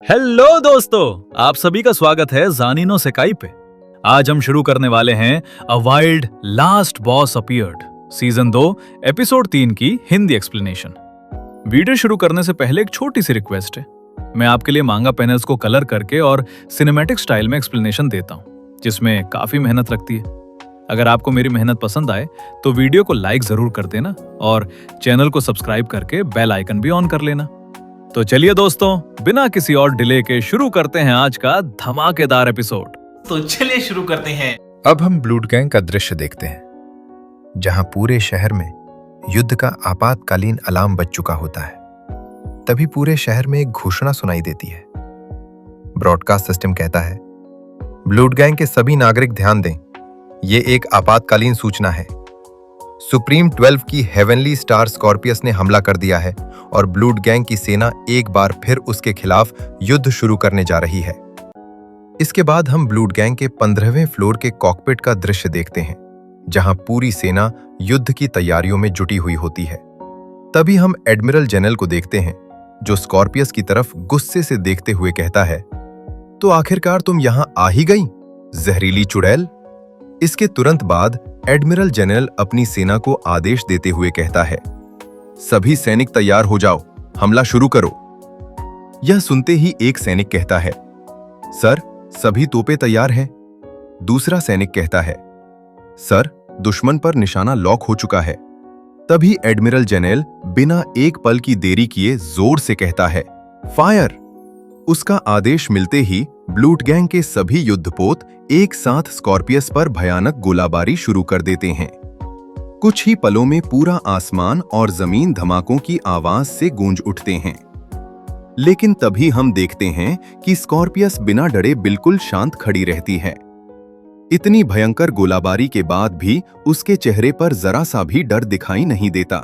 Hello दोस्तों, आप सभी का स्वागत है जानिनो सेकाई पे। आज हम शुरू करने वाले हैं a wild last boss appeared season 2 episode 3 की हिंदी एक्सप्लेनेशन। वीडियो शुरू करने से पहले एक छोटी सी रिक्वेस्ट है। मैं आपके लिए मांगा पैनल्स को कलर करके और सिनेमैटिक स्टाइल में एक्सप्लेनेशन देता हूँ, जिसमें काफी मेहनत लगती है। अगर आपको मेरी मेहनत पसंद आए तो वीडियो को लाइक जरूर कर देना और चैनल को सब्सक्राइब करके बेल आइकन भी ऑन कर लेना। तो चलिए दोस्तों, बिना किसी और डिले के शुरू करते हैं आज का धमाकेदार एपिसोड। तो चलिए शुरू करते हैं। अब हम ब्लूड गैंग का दृश्य देखते हैं, जहां पूरे शहर में युद्ध का आपातकालीन अलार्म बज चुका होता है। तभी पूरे शहर में एक घोषणा सुनाई देती है। ब्रॉडकास्ट सिस्टम कहता है, ब्लूड गैंग के सभी नागरिक ध्यान दें, ये एक आपातकालीन सूचना है। सुप्रीम 12 की हेवनली स्टार स्कॉर्पियस ने हमला कर दिया है और ब्लूड गैंग की सेना एक बार फिर उसके खिलाफ युद्ध शुरू करने जा रही है। इसके बाद हम ब्लूड गैंग के 15वें फ्लोर के कॉकपिट का दृश्य देखते हैं, जहां पूरी सेना युद्ध की तैयारियों में जुटी हुई होती है। तभी हम एडमिरल जेनेल को देखते हैं, जो स्कॉर्पियस की तरफ गुस्से से देखते हुए कहता है, तो आखिरकार तुम यहां आ ही गई, जहरीली चुड़ैल। इसके तुरंत बाद एडमिरल जेनेल अपनी सेना को आदेश देते हुए कहता है, सभी सैनिक तैयार हो जाओ, हमला शुरू करो। यह सुनते ही एक सैनिक कहता है, सर, सभी तोपें तैयार हैं। दूसरा सैनिक कहता है, सर, दुश्मन पर निशाना लॉक हो चुका है। तभी एडमिरल जेनेल बिना एक पल की देरी किए जोर से कहता है, फायर। उसका आदेश मिलते ही ब्लूड गैंग के सभी युद्धपोत एक साथ स्कॉर्पियस पर भयानक गोलाबारी शुरू कर देते हैं। कुछ ही पलों में पूरा आसमान और जमीन धमाकों की आवाज से गूंज उठते हैं। लेकिन तभी हम देखते हैं कि स्कॉर्पियस बिना डरे बिल्कुल शांत खड़ी रहती है। इतनी भयंकर गोलाबारी के बाद भी उसके चेहरे पर जरा सा भी डर दिखाई नहीं देता।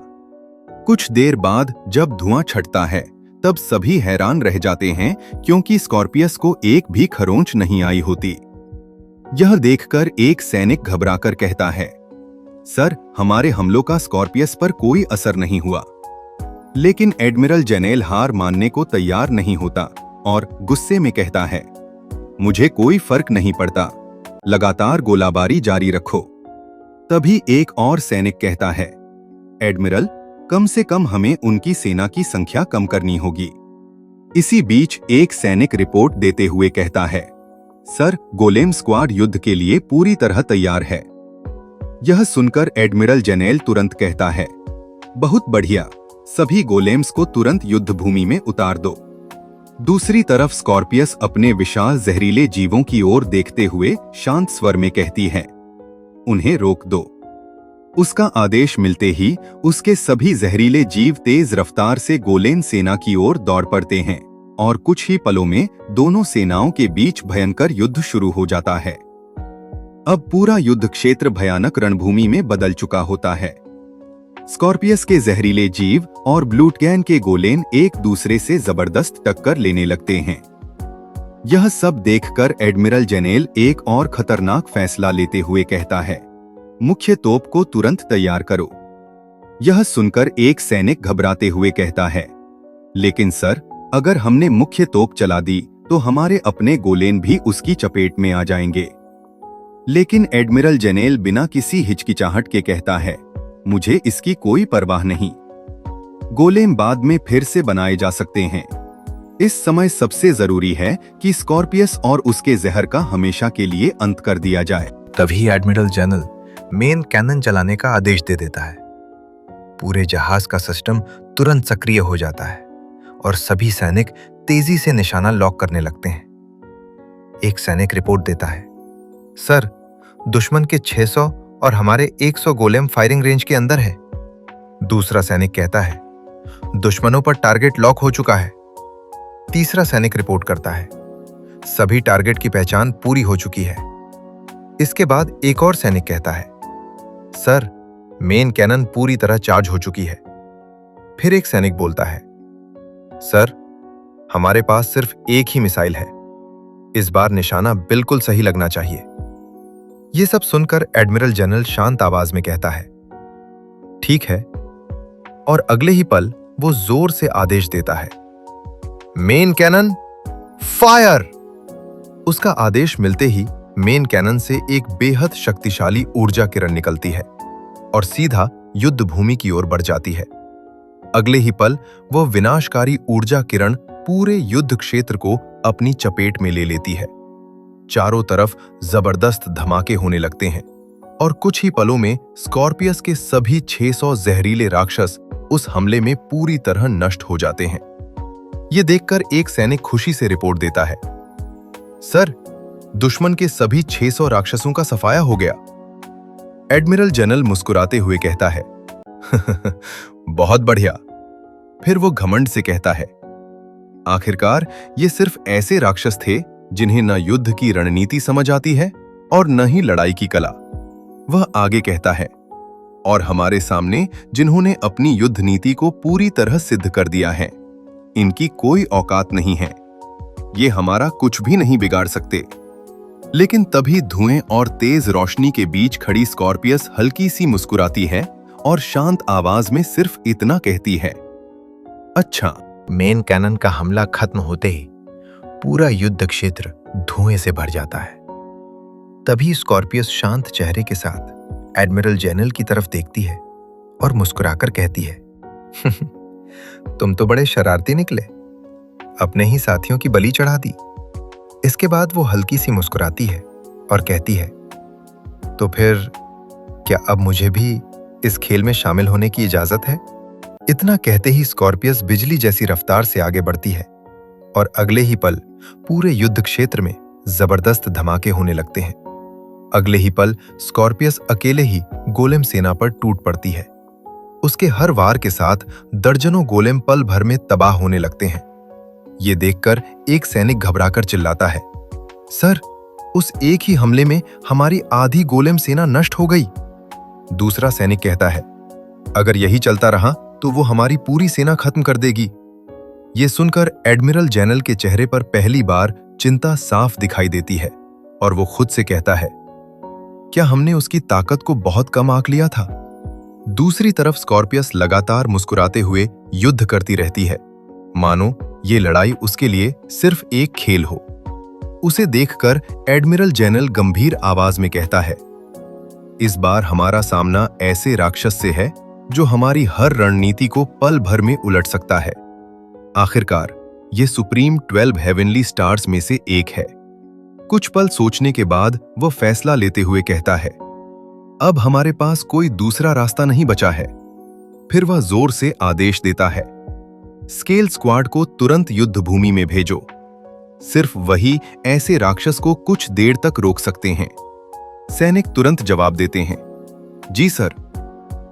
कुछ देर बाद जब धुआं छटता है, तब सभी हैरान रह जाते हैं, क्योंकि स्कॉर्पियस को एक भी खरोंच नहीं आई होती। यह देखकर एक सैनिक घबराकर कहता है, सर, हमारे हमलों का स्कॉर्पियस पर कोई असर नहीं हुआ। लेकिन एडमिरल जेनेल हार मानने को तैयार नहीं होता और गुस्से में कहता है, मुझे कोई फर्क नहीं पड़ता, लगातार गोलाबारी जारी रखो। तभी एक और सैनिक कहता है, एडमिरल, कम से कम हमें उनकी सेना की संख्या कम करनी होगी। इसी बीच एक सैनिक रिपोर्ट देते हुए कहता है, सर, गोलेम स्क्वाड युद्ध के लिए पूरी तरह तैयार है। यह सुनकर एडमिरल जेनेल तुरंत कहता है, बहुत बढ़िया, सभी गोलेम्स को तुरंत युद्ध भूमि में उतार दो। दूसरी तरफ स्कॉर्पियस अपने विशाल जहरीले जीवों की ओर देखते हुए शांत स्वर में कहती है, उन्हें रोक दो। उसका आदेश मिलते ही उसके सभी जहरीले जीव तेज रफ्तार से गोलेम सेना की ओर दौड़ पड़ते हैं और कुछ ही पलों में दोनों सेनाओं के बीच भयंकर युद्ध शुरू हो जाता है। अब पूरा युद्ध क्षेत्र भयानक रणभूमि में बदल चुका होता है। स्कॉर्पियस के जहरीले जीव और ब्लूड गैंग के गोलेम एक दूसरे से जबरदस्त टक्कर लेने लगते हैं। यह सब देखकर एडमिरल जेनेल एक और खतरनाक फैसला लेते हुए कहता है, मुख्य तोप को तुरंत तैयार करो। यह सुनकर एक सैनिक घबराते हुए कहता है, लेकिन सर, अगर हमने मुख्य तोप चला दी तो हमारे अपने गोलेम भी उसकी चपेट में आ जाएंगे। लेकिन एडमिरल जेनेल बिना किसी हिचकिचाहट के कहता है, मुझे इसकी कोई परवाह नहीं, गोलेम बाद में फिर से बनाए जा सकते हैं। इस समय सबसे जरूरी है कि स्कॉर्पियस और उसके जहर का हमेशा के लिए अंत कर दिया जाए। तभी एडमिरल जेनेल मेन कैनन चलाने का आदेश दे देता है। पूरे जहाज का सिस्टम तुरंत सक्रिय हो जाता है और सभी सैनिक तेजी से निशाना लॉक करने लगते हैं। एक सैनिक रिपोर्ट देता है, सर, दुश्मन के 600 और हमारे 100 गोलेम फायरिंग रेंज के अंदर है। दूसरा सैनिक कहता है, दुश्मनों पर टारगेट लॉक हो चुका है। तीसरा सैनिक रिपोर्ट करता है, सभी टारगेट की पहचान पूरी हो चुकी है। इसके बाद एक और सैनिक कहता है, सर, मेन कैनन पूरी तरह चार्ज हो चुकी है। फिर एक सैनिक बोलता है, सर, हमारे पास सिर्फ एक ही मिसाइल है, इस बार निशाना बिल्कुल सही लगना चाहिए। यह सब सुनकर एडमिरल जेनेल शांत आवाज में कहता है, ठीक है, और अगले ही पल वो जोर से आदेश देता है, मेन कैनन फायर! उसका आदेश मिलते ही मेन कैनन से एक बेहद शक्तिशाली ऊर्जा किरण निकलती है और सीधा युद्ध भूमि की ओर बढ़ जाती है। अगले ही पल वह विनाशकारी ऊर्जा किरण पूरे युद्ध क्षेत्र को अपनी चपेट में ले लेती है। चारों तरफ जबरदस्त धमाके होने लगते हैं और कुछ ही पलों में स्कॉर्पियस के सभी 600 जहरीले राक्षस उस हमले में पूरी तरह नष्ट हो जाते हैं। यह देखकर एक सैनिक खुशी से रिपोर्ट देता है, सर, दुश्मन के सभी 600 राक्षसों का सफाया हो गया। एडमिरल जनरल मुस्कुराते हुए कहता है, बहुत बढ़िया। फिर वो घमंड से कहता है, आखिरकार ये सिर्फ ऐसे राक्षस थे जिन्हें न युद्ध की रणनीति समझ आती है और न ही लड़ाई की कला। वह आगे कहता है, और हमारे सामने जिन्होंने अपनी युद्ध नीति को पूरी तरह सिद्ध कर दिया है, इनकी कोई औकात नहीं है। ये हमारा कुछ भी नहीं बिगाड़ सकते। लेकिन तभी धुएं और तेज रोशनी के बीच खड़ी स्कॉर्पियस हल्की सी मुस्कुराती है और शांत आवाज में सिर्फ इतना कहती है, अच्छा। मेन कैनन का हमला खत्म होते ही पूरा युद्ध क्षेत्र धुएं से भर जाता है। तभी स्कॉर्पियस शांत चेहरे के साथ एडमिरल जेनल की तरफ देखती है और मुस्कुराकर कहती है, तुम तो बड़े शरारती निकले, अपने ही साथियों की बलि चढ़ा दी। इसके बाद वो हल्की सी मुस्कुराती है और कहती है, तो फिर क्या अब मुझे भी इस खेल में शामिल होने की इजाजत है? इतना कहते ही स्कॉर्पियस बिजली जैसी रफ्तार से आगे बढ़ती है और अगले ही पल पूरे युद्ध क्षेत्र में जबरदस्त धमाके होने लगते हैं। अगले ही पल स्कॉर्पियस अकेले ही गोलेम सेना पर टूट पड़ती है। उसके हर वार के साथ दर्जनों गोलेम पल भर में तबाह होने लगते हैं। ये देखकर एक सैनिक घबराकर चिल्लाता है, सर, उस एक ही हमले में हमारी आधी गोलेम सेना नष्ट हो गई। दूसरा सैनिक कहता है, अगर यही चलता रहा तो वो हमारी पूरी सेना खत्म कर देगी। ये सुनकर एडमिरल जेनल के चेहरे पर पहली बार चिंता साफ दिखाई देती है और वो खुद से कहता है, क्या हमने उसकी ताकत को बहुत कम आंक लिया था? दूसरी तरफ स्कॉर्पियस लगातार मुस्कुराते हुए युद्ध करती रहती है, मानो ये लड़ाई उसके लिए सिर्फ एक खेल हो। उसे देखकर एडमिरल जेनल गंभीर आवाज में कहता है, इस बार हमारा सामना ऐसे राक्षस से है जो हमारी हर रणनीति को पल भर में उलट सकता है। आखिरकार ये सुप्रीम 12 हेवनली स्टार्स में से एक है। कुछ पल सोचने के बाद वह फैसला लेते हुए कहता है, अब हमारे पास कोई दूसरा रास्ता नहीं बचा है। फिर वह जोर से आदेश देता है, स्केल स्क्वाड को तुरंत युद्ध भूमि में भेजो। सिर्फ वही ऐसे राक्षस को कुछ देर तक रोक सकते हैं। सैनिक तुरंत जवाब देते हैं, जी सर।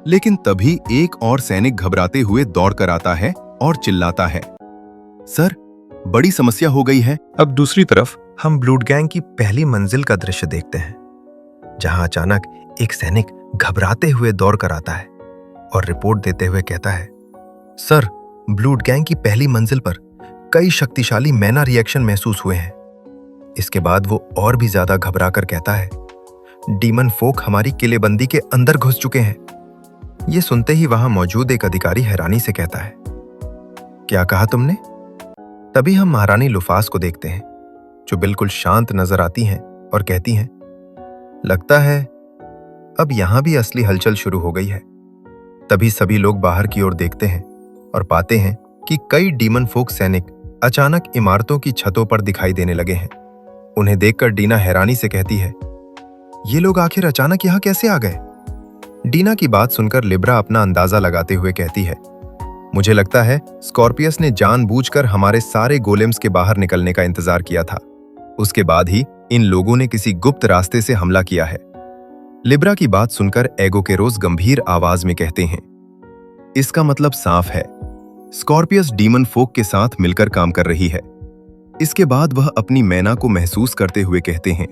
लेकिन तभी एक और सैनिक घबराते हुए दौड़कर आता है और चिल्लाता है, सर, बड़ी समस्या हो गई है। अब दूसरी तरफ हम ब्लूड गैंग की पहली मंजिल का दृश्य देखते हैं, जहां अचानक एक सैनिक घबराते हुए दौड़ कर आता है और रिपोर्ट देते हुए कहता है, सर, ब्लूड गैंग की पहली मंजिल पर कई शक्तिशाली मैना रिएक्शन महसूस हुए हैं। इसके बाद वो और भी ज्यादा घबरा कर कहता है, डीमन फोक हमारी किलेबंदी के अंदर घुस चुके हैं। ये सुनते ही वहां मौजूद एक अधिकारी हैरानी से कहता है, क्या कहा तुमने? तभी हम महारानी लुफास को देखते हैं, जो बिल्कुल शांत नजर आती हैं और कहती हैं, लगता है अब यहां भी असली हलचल शुरू हो गई है। तभी सभी लोग बाहर की ओर देखते हैं और पाते हैं कि कई डीमन फोक सैनिक अचानक इमारतों की छतों पर दिखाई देने लगे हैं। उन्हें देखकर डीना हैरानी से कहती है, ये लोग आखिर अचानक यहां कैसे आ गए? डीना की बात सुनकर लिब्रा अपना अंदाजा लगाते हुए कहती है, मुझे लगता है स्कॉर्पियस ने जानबूझकर हमारे सारे गोलेम्स के बाहर निकलने का इंतजार किया था। उसके बाद ही इन लोगों ने किसी गुप्त रास्ते से हमला किया है। लिब्रा की बात सुनकर एगोकेरोस गंभीर आवाज में कहते हैं, इसका मतलब साफ है, स्कॉर्पियस डीमन फोक के साथ मिलकर काम कर रही है। इसके बाद वह अपनी मैना को महसूस करते हुए कहते हैं,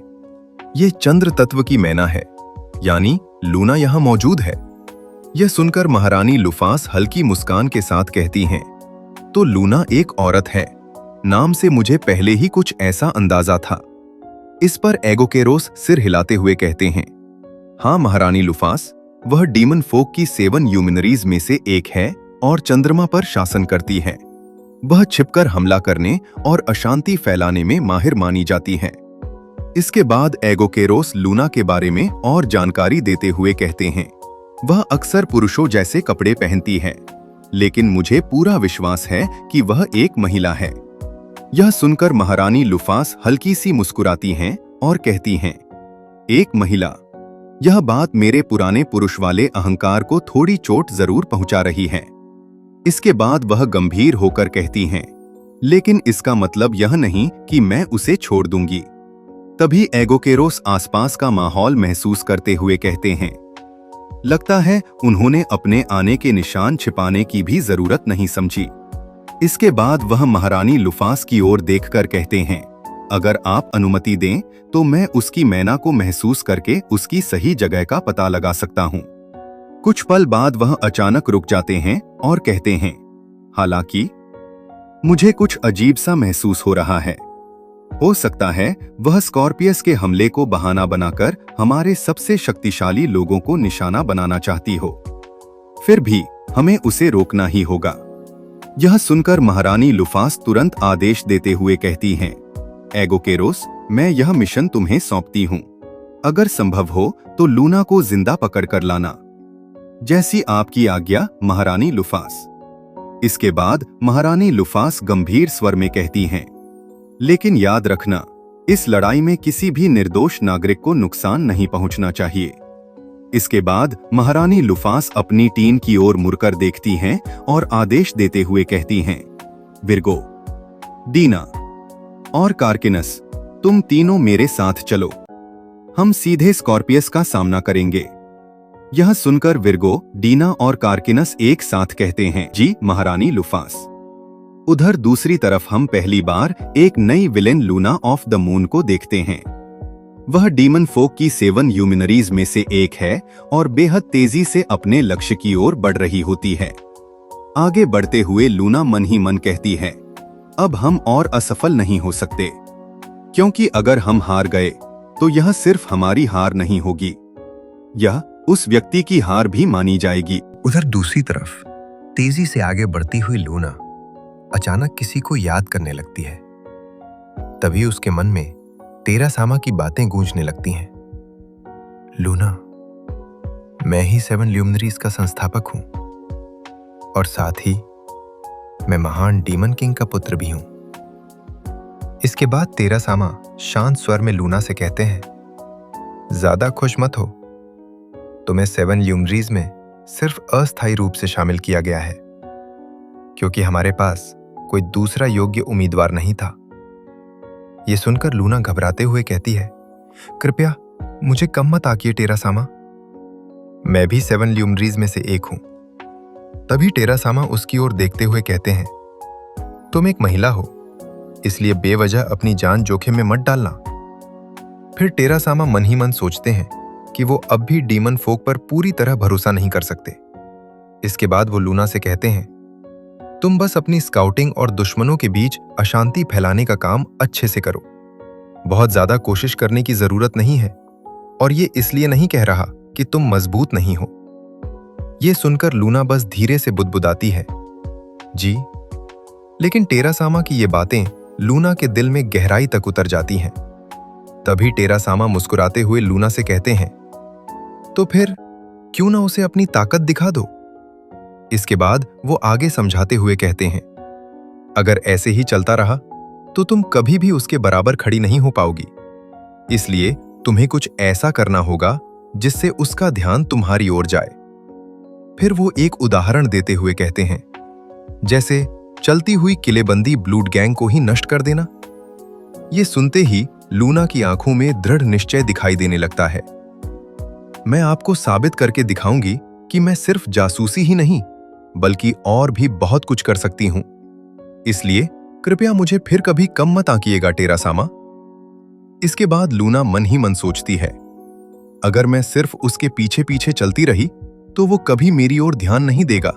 यह चंद्र तत्व की मैना है, यानी लूना यहां मौजूद है। यह सुनकर महारानी लुफास हल्की मुस्कान के साथ कहती हैं, तो लूना एक औरत है, नाम से मुझे पहले ही कुछ ऐसा अंदाजा था। इस पर एगोकेरोस सिर हिलाते हुए कहते हैं, हाँ महारानी लुफास, वह डीमन फोक की 7 यूमिनरीज में से एक है और चंद्रमा पर शासन करती है। वह छिपकर हमला करने और अशांति फैलाने में माहिर मानी जाती हैं। इसके बाद एगोकेरोस लूना के बारे में और जानकारी देते हुए कहते हैं, वह अक्सर पुरुषों जैसे कपड़े पहनती है, लेकिन मुझे पूरा विश्वास है कि वह एक महिला है। यह सुनकर महारानी लुफास हल्की सी मुस्कुराती हैं और कहती हैं, एक महिला। यह बात मेरे पुराने पुरुष वाले अहंकार को थोड़ी चोट जरूर पहुंचा रही है। इसके बाद वह गंभीर होकर कहती हैं, लेकिन इसका मतलब यह नहीं कि मैं उसे छोड़ दूंगी। तभी एगोकेरोस आसपास का माहौल महसूस करते हुए कहते हैं, लगता है उन्होंने अपने आने के निशान छिपाने की भी जरूरत नहीं समझी। इसके बाद वह महारानी लुफास की ओर देखकर कहते हैं, अगर आप अनुमति दें तो मैं उसकी मैना को महसूस करके उसकी सही जगह का पता लगा सकता हूं। कुछ पल बाद वह अचानक रुक जाते हैं और कहते हैं, हालांकि मुझे कुछ अजीब सा महसूस हो रहा है। हो सकता है वह स्कॉर्पियस के हमले को बहाना बनाकर हमारे सबसे शक्तिशाली लोगों को निशाना बनाना चाहती हो। फिर भी हमें उसे रोकना ही होगा। यह सुनकर महारानी लुफास तुरंत आदेश देते हुए कहती हैं, एगोकेरोस, मैं यह मिशन तुम्हें सौंपती हूं। अगर संभव हो तो लूना को जिंदा पकड़कर लाना। जैसी आपकी आज्ञा, महारानी लुफास। इसके बाद महारानी लुफास गंभीर स्वर में कहती हैं, लेकिन याद रखना, इस लड़ाई में किसी भी निर्दोष नागरिक को नुकसान नहीं पहुंचना चाहिए। इसके बाद महारानी लुफास अपनी टीम की ओर मुड़कर देखती हैं और आदेश देते हुए कहती हैं, विर्गो, डीना और कार्किनस, तुम तीनों मेरे साथ चलो। हम सीधे स्कॉर्पियस का सामना करेंगे। यह सुनकर विर्गो, डीना और कार्किनस एक साथ कहते हैं, जी महारानी लुफास। उधर दूसरी तरफ हम पहली बार एक नई villain Luna of the moon को देखते हैं। वह डीमन फोक की 7 ल्यूमिनरीज में से एक है और बेहद तेजी से अपने लक्ष्य की ओर बढ़ रही होती है। आगे बढ़ते हुए लूना मन ही मन कहती है, अब हम और असफल नहीं हो सकते, क्योंकि अगर हम हार गए तो यह सिर्फ हमारी हार नहीं होगी, यह उस व्यक्ति की हार भी मानी जाएगी। उधर दूसरी तरफ तेजी से आगे बढ़ती हुई लूना अचानक किसी को याद करने लगती है। तभी उसके मन में तेरासामा की बातें गूंजने लगती हैं। लूना, मैं ही 7 ल्यूमिनरीज का संस्थापक हूं और साथ ही मैं महान डीमन किंग का पुत्र भी हूं। इसके बाद तेरासामा शांत स्वर में लूना से कहते हैं, ज्यादा खुश मत हो, तुम्हें 7 ल्यूमिनरीज में सिर्फ अस्थायी रूप से शामिल किया गया है, क्योंकि हमारे पास कोई दूसरा योग्य उम्मीदवार नहीं था। यह सुनकर लूना घबराते हुए कहती है, कृपया मुझे कम मत आकिए टेरासामा, मैं भी 7 ल्यूमिनरीज में से एक हूं। तभी टेरासामा उसकी ओर देखते हुए कहते हैं, तुम एक महिला हो, इसलिए बेवजह अपनी जान जोखिम में मत डालना। फिर टेरासामा मन ही मन सोचते हैं कि वो अब भी डीमन फोक पर पूरी तरह भरोसा नहीं कर सकते। इसके बाद वो लूना से कहते हैं, तुम बस अपनी स्काउटिंग और दुश्मनों के बीच अशांति फैलाने का काम अच्छे से करो। बहुत ज्यादा कोशिश करने की जरूरत नहीं है, और ये इसलिए नहीं कह रहा कि तुम मजबूत नहीं हो। ये सुनकर लूना बस धीरे से बुदबुदाती है, जी। लेकिन टेरासामा की ये बातें लूना के दिल में गहराई तक उतर जाती हैं। तभी टेरासामा मुस्कुराते हुए लूना से कहते हैं, तो फिर क्यों ना उसे अपनी ताकत दिखा दो। इसके बाद वो आगे समझाते हुए कहते हैं, अगर ऐसे ही चलता रहा तो तुम कभी भी उसके बराबर खड़ी नहीं हो पाओगी, इसलिए तुम्हें कुछ ऐसा करना होगा जिससे उसका ध्यान तुम्हारी ओर जाए। फिर वो एक उदाहरण देते हुए कहते हैं, जैसे चलती हुई किलेबंदी ब्लूड गैंग को ही नष्ट कर देना। ये सुनते ही लूना की आंखों में दृढ़ निश्चय दिखाई देने लगता है। मैं आपको साबित करके दिखाऊंगी कि मैं सिर्फ जासूसी ही नहीं बल्कि और भी बहुत कुछ कर सकती हूं, इसलिए कृपया मुझे फिर कभी कम मत आंकिएगा टेरासामा। इसके बाद लूना मन ही मन सोचती है, अगर मैं सिर्फ उसके पीछे पीछे चलती रही तो वो कभी मेरी ओर ध्यान नहीं देगा,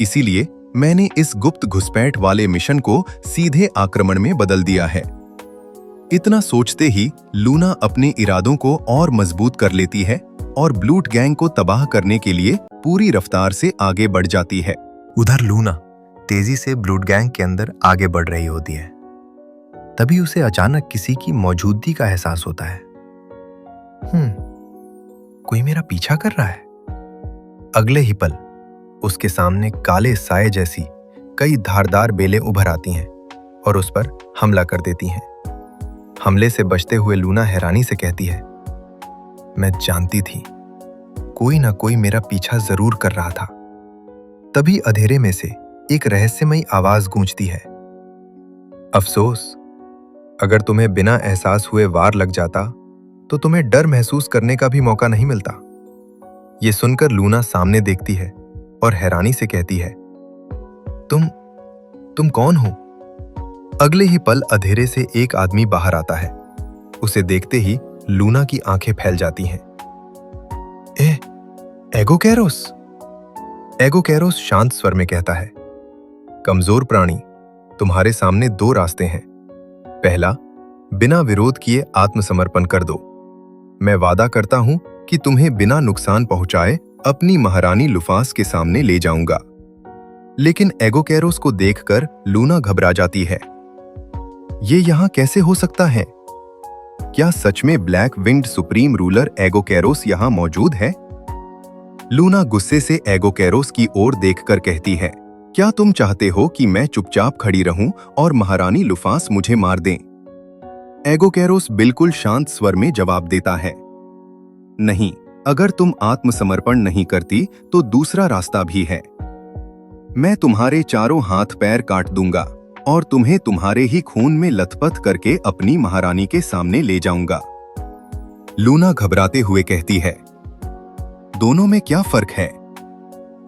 इसीलिए मैंने इस गुप्त घुसपैठ वाले मिशन को सीधे आक्रमण में बदल दिया है। इतना सोचते ही लूना अपने इरादों को और मजबूत कर लेती है और ब्लूड गैंग को तबाह करने के लिए पूरी रफ्तार से आगे बढ़ जाती है। उधर लूना तेजी से ब्लूड गैंग के अंदर आगे बढ़ रही होती है। तभी उसे अचानक किसी की मौजूदगी का एहसास होता है। कोई मेरा पीछा कर रहा है। अगले ही पल उसके सामने काले साए जैसी कई धारदार बेलें उभर आती हैं और उस पर हमला कर देती हैं। हमले से बचते हुए लूना हैरानी से कहती है, मैं जानती थी कोई ना कोई मेरा पीछा जरूर कर रहा था। तभी अंधेरे में से एक रहस्यमयी आवाज गूंजती है, अफसोस, अगर तुम्हें बिना एहसास हुए वार लग जाता तो तुम्हें डर महसूस करने का भी मौका नहीं मिलता। ये सुनकर लूना सामने देखती है और हैरानी से कहती है, तुम कौन हो? अगले ही पल अंधेरे से एक आदमी बाहर आता है। उसे देखते ही लूना की आंखें फैल जाती हैं। एगो कैरोस। एगो कैरोस शांत स्वर में कहता है, कमजोर प्राणी, तुम्हारे सामने दो रास्ते हैं। पहला, बिना विरोध किए आत्मसमर्पण कर दो। मैं वादा करता हूं कि तुम्हें बिना नुकसान पहुंचाए अपनी महारानी लुफास के सामने ले जाऊंगा। लेकिन एगो कैरोस को देखकर लूना घबरा जाती है। ये यहां कैसे हो सकता है? क्या सच में ब्लैक विंग्ड सुप्रीम रूलर एगो कैरोस यहां मौजूद है? लूना गुस्से से एगो कैरोस की ओर देखकर कहती है, क्या तुम चाहते हो कि मैं चुपचाप खड़ी रहूं और महारानी लुफास मुझे मार दें? एगो कैरोस बिल्कुल शांत स्वर में जवाब देता है, नहीं, अगर तुम आत्मसमर्पण नहीं करती तो दूसरा रास्ता भी है। मैं तुम्हारे चारों हाथ पैर काट दूंगा और तुम्हें तुम्हारे ही खून में लथपथ करके अपनी महारानी के सामने ले जाऊंगा। लूना घबराते हुए कहती है, दोनों में क्या फर्क है?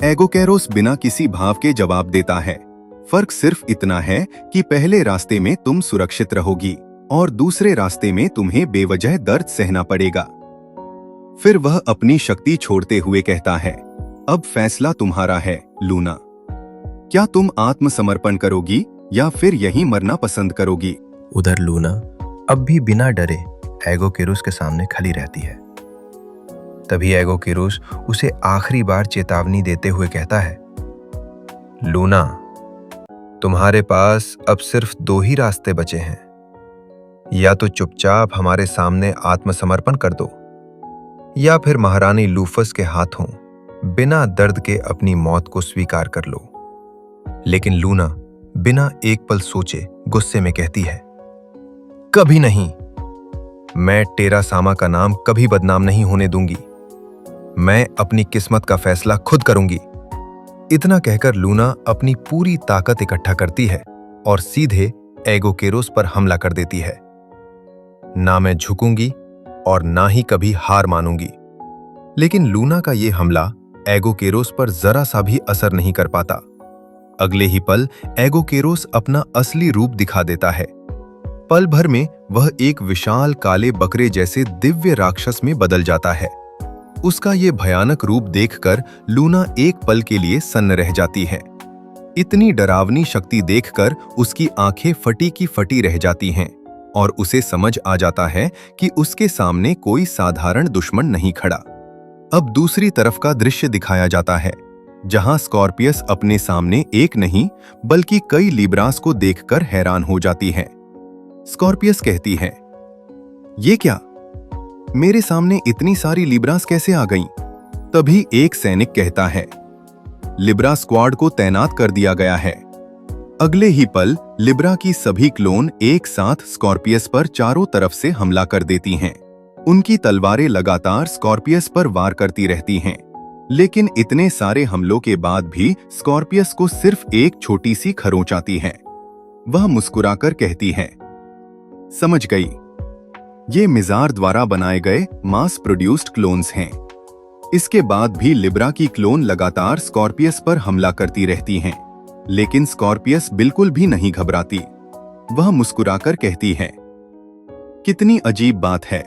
एगो कैरोस बिना किसी भाव के जवाब देता है, फर्क सिर्फ इतना है कि पहले रास्ते में तुम सुरक्षित रहोगी और दूसरे रास्ते में तुम्हें बेवजह दर्द सहना पड़ेगा। फिर वह अपनी शक्ति छोड़ते हुए कहता है, अब फैसला तुम्हारा है लूना। क्या तुम आत्मसमर्पण करोगी या फिर यहीं मरना पसंद करोगी? उधर लूना अब भी बिना डरे एगो कैरोस के सामने खड़ी रहती है। तभी एगो कैरोस उसे आखिरी बार चेतावनी देते हुए कहता है, लूना, तुम्हारे पास अब सिर्फ दो ही रास्ते बचे हैं। या तो चुपचाप हमारे सामने आत्मसमर्पण कर दो, या फिर महारानी लूफस के हाथों बिना दर्द के अपनी मौत को स्वीकार कर लो। लेकिन लूना बिना एक पल सोचे गुस्से में कहती है, कभी नहीं। मैं टेरा सामा का नाम कभी बदनाम नहीं होने दूंगी। मैं अपनी किस्मत का फैसला खुद करूंगी। इतना कहकर लूना अपनी पूरी ताकत इकट्ठा करती है और सीधे एगो कैरोस पर हमला कर देती है। ना मैं झुकूंगी और ना ही कभी हार मानूंगी। लेकिन लूना का यह हमला एगो कैरोस पर जरा सा भी असर नहीं कर पाता। अगले ही पल एगो कैरोस अपना असली रूप दिखा देता है। पल भर में वह एक विशाल काले बकरे जैसे दिव्य राक्षस में बदल जाता है। उसका ये भयानक रूप देखकर लूना एक पल के लिए सन्न रह जाती है। इतनी डरावनी शक्ति देखकर उसकी आंखें फटी की फटी रह जाती हैं और उसे समझ आ जाता है कि उसके सामने कोई साधारण दुश्मन नहीं खड़ा। अब दूसरी तरफ का दृश्य दिखाया जाता है, जहां स्कॉर्पियस अपने सामने एक नहीं बल्कि कई लिब्रास को देखकर हैरान हो जाती है। स्कॉर्पियस कहती है, ये क्या? मेरे सामने इतनी सारी लिब्रास कैसे आ गईं? तभी एक सैनिक कहता है, लिब्रा स्क्वाड को तैनात कर दिया गया है। अगले ही पल लिब्रा की सभी क्लोन एक साथ स्कॉर्पियस पर चारों तरफ से हमला कर देती हैं। उनकी तलवारें लगातार स्कॉर्पियस पर वार करती रहती हैं। लेकिन इतने सारे हमलों के बाद भी स्कॉर्पियस को सिर्फ एक छोटी सी खरोंच आती है। वह मुस्कुराकर कहती है, समझ गई, ये मिजार द्वारा बनाए गए मास प्रोड्यूस्ड क्लोन्स हैं। इसके बाद भी लिब्रा की क्लोन लगातार स्कॉर्पियस पर हमला करती रहती हैं, लेकिन स्कॉर्पियस बिल्कुल भी नहीं घबराती। वह मुस्कुराकर कहती है, कितनी अजीब बात है,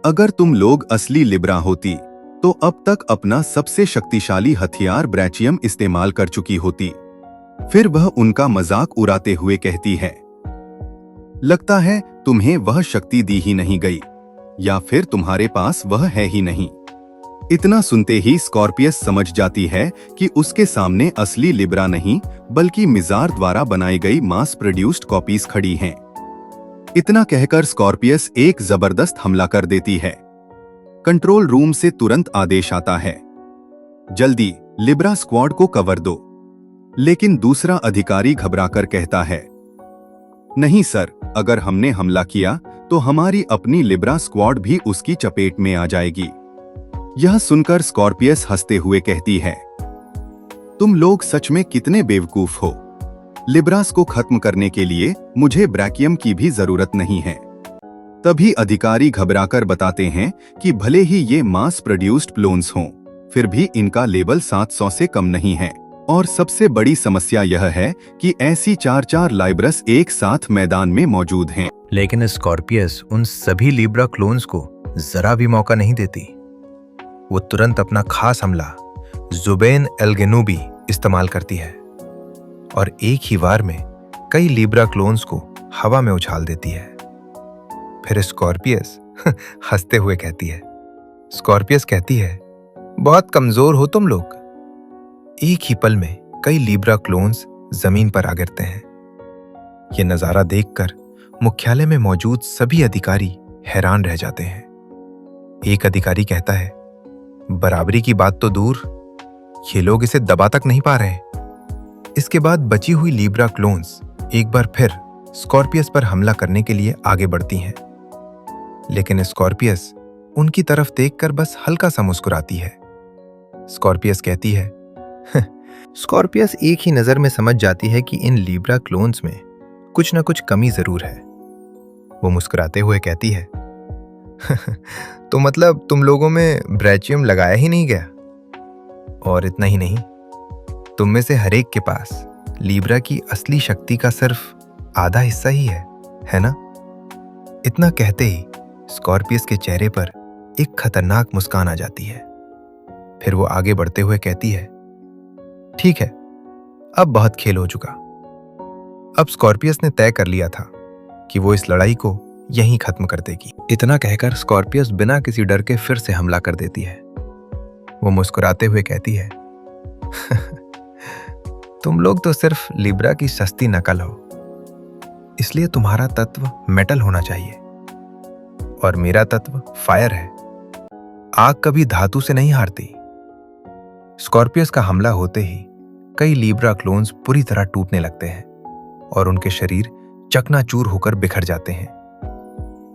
अगर तुम लोग असली लिब्रा होती तो अब तक अपना सबसे शक्तिशाली हथियार ब्रैचियम इस्तेमाल कर चुकी होती। फिर वह उनका मजाक उड़ाते हुए कहती है, लगता है तुम्हें वह शक्ति दी ही नहीं गई, या फिर तुम्हारे पास वह है ही नहीं। इतना सुनते ही स्कॉर्पियस समझ जाती है कि उसके सामने असली लिब्रा नहीं बल्कि मिजार द्वारा बनाई गई मास प्रोड्यूस्ड कॉपीज खड़ी हैं। इतना कहकर स्कॉर्पियस एक जबरदस्त हमला कर देती है। कंट्रोल रूम से तुरंत आदेश आता है, जल्दी लिब्रा स्क्वाड को कवर दो। लेकिन दूसरा अधिकारी घबराकर कहता है, नहीं सर, अगर हमने हमला किया तो हमारी अपनी लिब्रा स्क्वाड भी उसकी चपेट में आ जाएगी। यह सुनकर स्कॉर्पियस हंसते हुए कहती है, तुम लोग सच में कितने बेवकूफ हो। लिब्रास को खत्म करने के लिए मुझे ब्रैकियम की भी जरूरत नहीं है। तभी अधिकारी घबराकर बताते हैं कि भले ही ये मास प्रोड्यूस्ड क्लोन्स हों, फिर भी इनका लेवल 700 से कम नहीं है। और सबसे बड़ी समस्या यह है कि ऐसी 4 लाइब्रस एक साथ मैदान में मौजूद हैं। लेकिन स्कॉर्पियस उन सभी लिब्रा क्लोन्स को जरा भी मौका नहीं देती। वो तुरंत अपना खास हमला जुबेन एल्गेनूबी इस्तेमाल करती है और एक ही वार में कई लिब्रा क्लोन्स को हवा में उछाल देती है। फिर स्कॉर्पियस हंसते हुए कहती है, बहुत कमजोर हो तुम लोग। एक ही पल में कई लिब्रा क्लोन्स जमीन पर आ गिरते हैं। ये नजारा देखकर मुख्यालय में मौजूद सभी अधिकारी हैरान रह जाते हैं। एक अधिकारी कहता है, बराबरी की बात तो दूर, ये लोग इसे दबा तक नहीं पा रहे। इसके बाद बची हुई लिब्रा क्लोन्स एक बार फिर स्कॉर्पियस पर हमला करने के लिए आगे बढ़ती हैं। लेकिन स्कॉर्पियस उनकी तरफ देखकर बस हल्का सा मुस्कुराती है। स्कॉर्पियस कहती है, स्कॉर्पियस एक ही नजर में समझ जाती है कि इन लिब्रा क्लोन्स में कुछ ना कुछ कमी जरूर है। वो मुस्कुराते हुए कहती है, तो मतलब तुम लोगों में ब्रैचियम लगाया ही नहीं गया? और इतना ही नहीं, तुम में से हर एक के पास लिब्रा की असली शक्ति का सिर्फ आधा हिस्सा ही है ना? इतना कहते ही स्कॉर्पियस के चेहरे पर एक खतरनाक मुस्कान आ जाती है। फिर वो आगे बढ़ते हुए कहती है, ठीक है, अब बहुत खेल हो चुका। अब स्कॉर्पियस ने तय कर लिया था कि वो इस लड़ाई को यहीं खत्म कर देगी। इतना कहकर स्कॉर्पियस बिना किसी डर के फिर से हमला कर देती है। वो मुस्कुराते हुए कहती है, तुम लोग तो सिर्फ लिब्रा की सस्ती नकल हो, इसलिए तुम्हारा तत्व मेटल होना चाहिए और मेरा तत्व फायर है। आग कभी धातु से नहीं हारती। स्कॉर्पियस का हमला होते ही कई लिब्रा क्लोन्स पूरी तरह टूटने लगते हैं और उनके शरीर चकनाचूर होकर बिखर जाते हैं।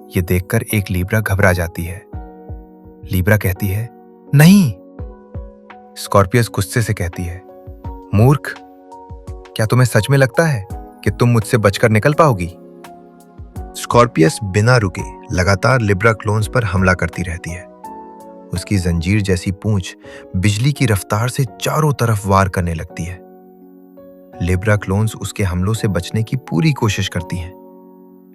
ये देखकर एक लिब्रा घबरा जाती है। लिब्रा कहती है, नहीं। स्कॉर्पियस गुस्से से कहती है, मूर्ख, क्या तुम्हें सच में लगता है कि तुम मुझसे बचकर निकल पाओगी? स्कॉर्पियस बिना रुके लगातार लिब्रा क्लोन्स पर हमला करती रहती है। उसकी जंजीर जैसी पूंछ बिजली की रफ्तार से चारों तरफ वार करने लगती है। लिब्रा क्लोन्स उसके हमलों से बचने की पूरी कोशिश करती हैं,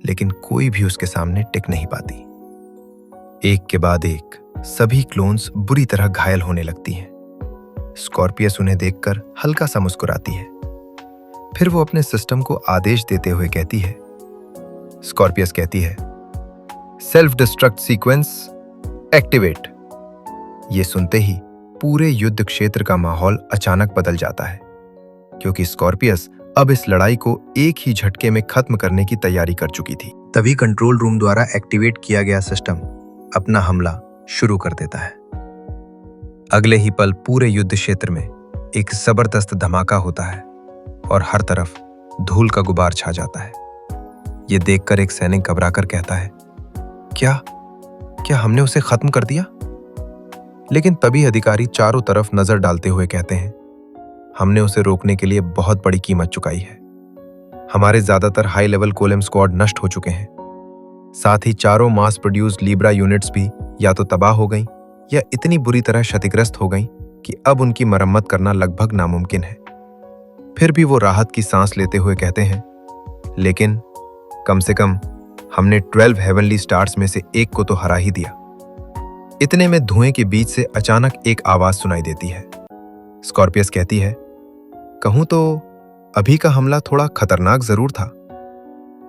लेकिन कोई भी उसके सामने टिक नहीं पाती। एक के बाद एक सभी क्लोन्स बुरी तरह घायल होने लगती हैं। स्कॉर्पियस उन्हें देखकर हल्का सा मुस्कुराती है। फिर वो अपने सिस्टम को आदेश देते हुए कहती है, स्कॉर्पियस कहती है, सेल्फ डिस्ट्रक्ट सीक्वेंस एक्टिवेट। ये सुनते ही पूरे युद्ध क्षेत्र का माहौल अचानक बदल जाता है, क्योंकि स्कॉर्पियस अब इस लड़ाई को एक ही झटके में खत्म करने की तैयारी कर चुकी थी। तभी कंट्रोल रूम द्वारा एक्टिवेट किया गया सिस्टम अपना हमला शुरू कर देता है। अगले ही पल पूरे युद्ध क्षेत्र में एक जबरदस्त धमाका होता है और हर तरफ धूल का गुबार छा जाता है। ये देखकर एक सैनिक घबराकर कहता है, क्या हमने उसे खत्म कर दिया? लेकिन तभी अधिकारी चारों तरफ नजर डालते हुए कहते हैं, हमने उसे रोकने के लिए बहुत बड़ी कीमत चुकाई है। हमारे ज्यादातर हाई लेवल कोलेम स्क्वाड नष्ट हो चुके हैं। साथ ही चारों मास प्रोड्यूस्ड लिब्रा यूनिट्स भी या तो तबाह हो गईं या इतनी बुरी तरह क्षतिग्रस्त हो गईं कि अब उनकी मरम्मत करना लगभग नामुमकिन है। फिर भी वो राहत की सांस लेते हुए कहते हैं, लेकिन कम से कम हमने 12 हेवनली स्टार्स में से एक को तो हरा ही दिया। इतने में धुएं के बीच से अचानक एक आवाज सुनाई देती है। स्कॉर्पियस कहती है, कहूं तो अभी का हमला थोड़ा खतरनाक जरूर था।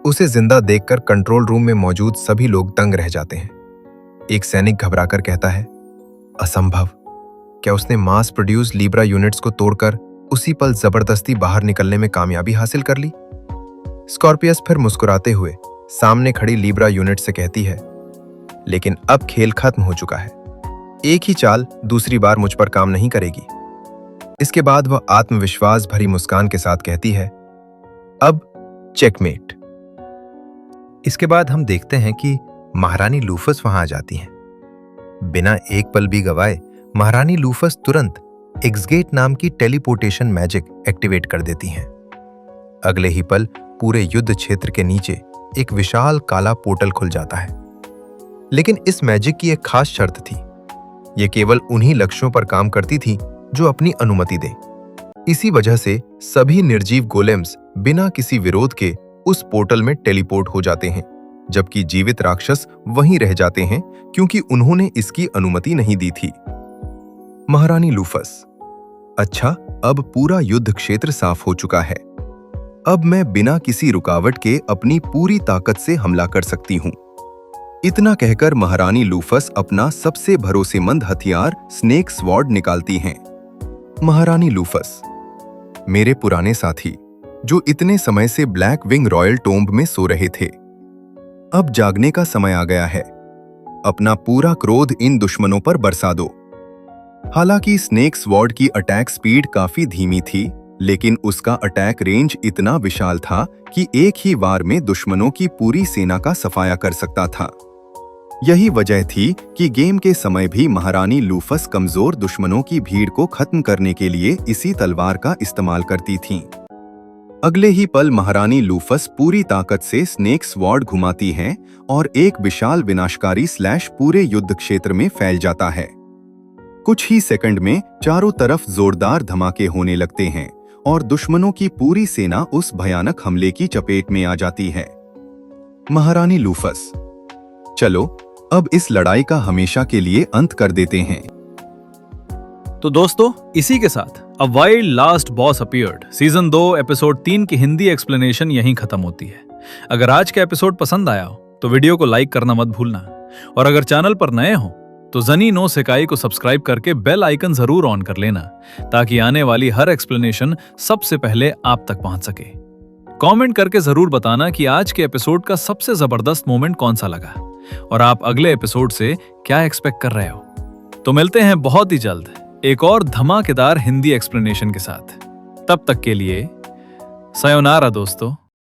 उसे जिंदा देखकर कंट्रोल रूम में मौजूद सभी लोग दंग रह जाते हैं। एक सैनिक घबराकर कहता है, असंभव, क्या उसने मास प्रोड्यूस लीब्रा यूनिट्स को तोड़कर उसी पल जबरदस्ती बाहर निकलने में कामयाबी हासिल कर ली? स्कॉर्पियस फिर मुस्कुराते हुए सामने खड़ी लीब्रा यूनिट से कहती है, लेकिन अब खेल खत्म हो चुका है। एक ही चाल दूसरी बार मुझ पर काम नहीं करेगी। इसके बाद वह आत्मविश्वास भरी मुस्कान के साथ कहती है, अब चेकमेट। इसके बाद हम देखते हैं कि महारानी लूफस वहां आ जाती हैं। बिना एक पल भी गवाए महारानी लूफस तुरंत एक्सगेट नाम की टेलीपोर्टेशन मैजिक एक्टिवेट कर देती हैं। अगले ही पल पूरे युद्ध क्षेत्र के नीचे एक विशाल काला पोर्टल खुल जाता है। लेकिन इस मैजिक की एक खास शर्त थी। यह केवल उन्हीं लक्ष्यों पर काम करती थी जो अपनी अनुमति दें। इसी वजह से सभी निर्जीव गोलेम्स बिना किसी विरोध के उस पोर्टल में टेलीपोर्ट हो जाते हैं, जबकि जीवित राक्षस वहीं रह जाते हैं क्योंकि उन्होंने इसकी अनुमति नहीं दी थी। महारानी लूफस, अच्छा, अब पूरा युद्ध क्षेत्र साफ हो चुका है। अब मैं बिना किसी रुकावट के अपनी पूरी ताकत से हमला कर सकती हूं। इतना कहकर महारानी लूफस अपना सबसे भरोसेमंद हथियार स्नेक स्वॉर्ड निकालती हैं। महारानी लूफस, मेरे पुराने साथी जो इतने समय से ब्लैक विंग रॉयल टोम्ब में सो रहे थे, अब जागने का समय आ गया है। अपना पूरा क्रोध इन दुश्मनों पर बरसा दो। हालांकि स्नेक स्वॉर्ड की अटैक स्पीड काफी धीमी थी, लेकिन उसका अटैक रेंज इतना विशाल था कि एक ही वार में दुश्मनों की पूरी सेना का सफाया कर सकता था। यही वजह थी कि गेम के समय भी महारानी लूफस कमजोर दुश्मनों की भीड़ को खत्म करने के लिए इसी तलवार का इस्तेमाल करती थीं। अगले ही पल महारानी लूफस पूरी ताकत से स्नेक स्वॉर्ड घुमाती हैं और एक विशाल विनाशकारी स्लैश पूरे युद्ध क्षेत्र में फैल जाता है। कुछ ही सेकंड में चारों तरफ जोरदार धमाके होने लगते हैं और दुश्मनों की पूरी सेना उस भयानक हमले की चपेट में आ जाती है। महारानी लूफस, चलो अब इस लड़ाई का हमेशा के लिए अंत कर देते हैं। तो दोस्तों, इसी के साथ a wild last boss appeared season 2 episode 3 की हिंदी एक्सप्लेनेशन यहीं खत्म होती है। अगर आज का एपिसोड पसंद आया हो तो वीडियो को लाइक करना मत भूलना, और अगर चैनल पर नए हो तो ज़नी नो सेकाई को सब्सक्राइब करके बेल आइकन जरूर ऑन कर लेना, ताकि आने वाली हर एक्सप्लेनेशन सबसे पहले आप तक पहुंच सके। कमेंट करके जरूर बताना कि आज के एपिसोड का सबसे जबरदस्त मोमेंट कौन सा लगा और आप अगले एपिसोड से क्या एक्सपेक्ट कर रहे हो। तो मिलते हैं बहुत ही जल्द एक और धमाकेदार हिंदी एक्सप्लेनेशन के साथ। तब तक के लिए सयोनारा दोस्तों।